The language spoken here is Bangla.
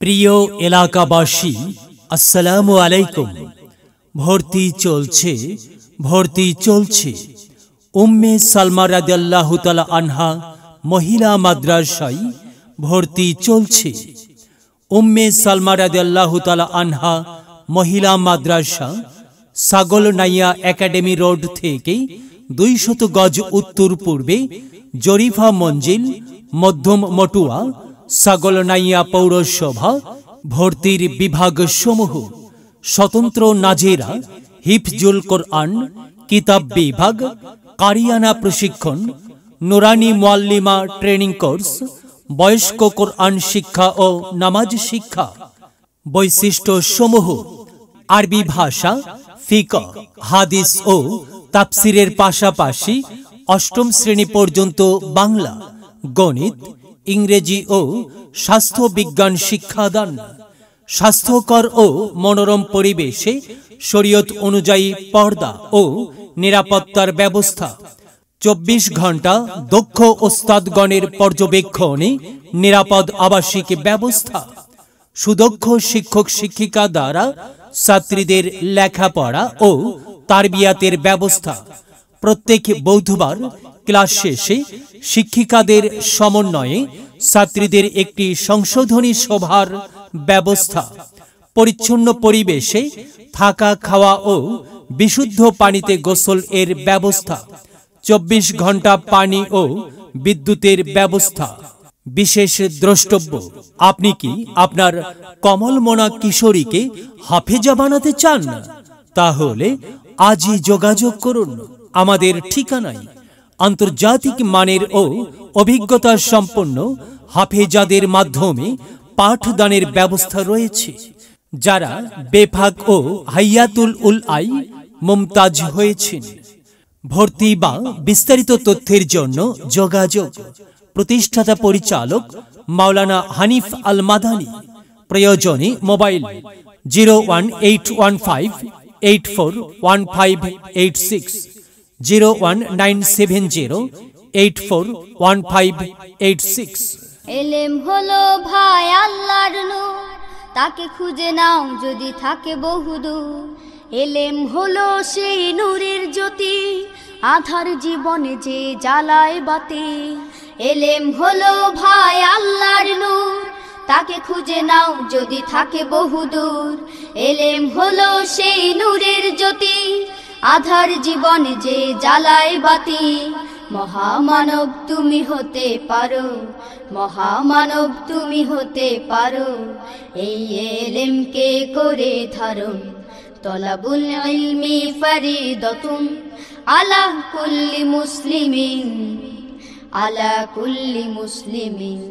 প্রিয় এলাকাবাসী, আসসালামু আলাইকুম। ভর্তি চলছে উম্মে সালমা রাদিয়াল্লাহু তাআলা আনহা মহিলা মাদ্রাসায় ভর্তি চলছে। উম্মে সালমা রাদিয়াল্লাহু তাআলা আনহা মহিলা মাদ্রাসা ছাগলনাইয়া একাডেমি রোড থেকে 200 গজ উত্তর পূর্বে জরিফা মঞ্জিল, মধ্যম মটুয়া, ছাগলনাইয়া পৌরসভা। ভর্তির বিভাগ সমূহ: স্বতন্ত্র নাজেরা, হিফজুল কোরআন কিতাব বিভাগ, কারিয়ানা প্রশিক্ষণ, নুরানি মুআল্লিমা ট্রেনিং কোর্স, বয়স্ক কোরআন শিক্ষা ও নামাজ শিক্ষা। বৈশিষ্ট্য সমূহ: আরবি ভাষা, ফিকহ, হাদিস ও তাফসিরের পাশাপাশি অষ্টম শ্রেণী পর্যন্ত বাংলা, গণিত, ইংরেজি ও স্বাস্থ্য বিজ্ঞান শিক্ষাদান। স্বাস্থ্যকর ও মনোরম পরিবেশে শরীয়ত অনুযায়ী পর্দা ও নিরাপত্তার ব্যবস্থা। 24 ঘন্টা দক্ষ ওস্তাদগণের পর্যবেক্ষণে নিরাপদ আবাসিক ব্যবস্থা। সুদক্ষ শিক্ষক শিক্ষিকা দ্বারা ছাত্রীদের লেখাপড়া ও তারবিয়াতের ব্যবস্থা। প্রত্যেক বুধবার ক্লাস শেষে শিক্ষিকাদের সমন্বয়ে ছাত্রীদের একটি সংশোধনী সভার ব্যবস্থা। পরিচ্ছন্ন পরিবেশে থাকা, খাওয়া ও বিশুদ্ধ পানিতে গোসল এর ব্যবস্থা। 24 ঘন্টা পানি ও বিদ্যুতের ব্যবস্থা। বিশেষ দ্রষ্টব্য: আপনি কি আপনার কমলমনা কিশোরীকে হাফেজা বানাতে চান? তাহলে আজই যোগাযোগ করুন আমাদের ঠিকানায়। আন্তর্জাতিক মানের ও অভিজ্ঞতা সম্পন্ন হাফেজাদের মাধ্যমে পাঠদানের ব্যবস্থা রয়েছে, যারা বেফাক ও হাইয়াতুল উলআই মুমতাজ হয়েছেন। ভর্তি বা বিস্তারিত তথ্যের জন্য যোগাযোগ: প্রতিষ্ঠাতা পরিচালক মাওলানা হানিফ আল মাদানী। প্রয়োজনে মোবাইল 01915841586, 01970841586। এলেম হলো ভাই আল্লাহর নূর, তাকে খুঁজে নাও যদি থাকে বহুদূর। এলেম হলো সেই নূরের জ্যোতি, আধার জীবনে যে জ্বালায় বাতি। এলেম হলো ভাই আল্লাহর নূর, তাকে খুঁজে নাও যদি থাকে বহুদূর। এলেম হলো সেই নূরের জ্যোতি, আধার জীবনে যে জ্বালায় বাতি। মহামানব তুমি হতে পারো, মহামানব তুমি হতে পারো, এই এলেমকে করে ধারণ। তলাবুল ইলমি ফরিদাতুন আলা কুল্লি মুসলিমিন, আলা কুল্লি মুসলিমিন।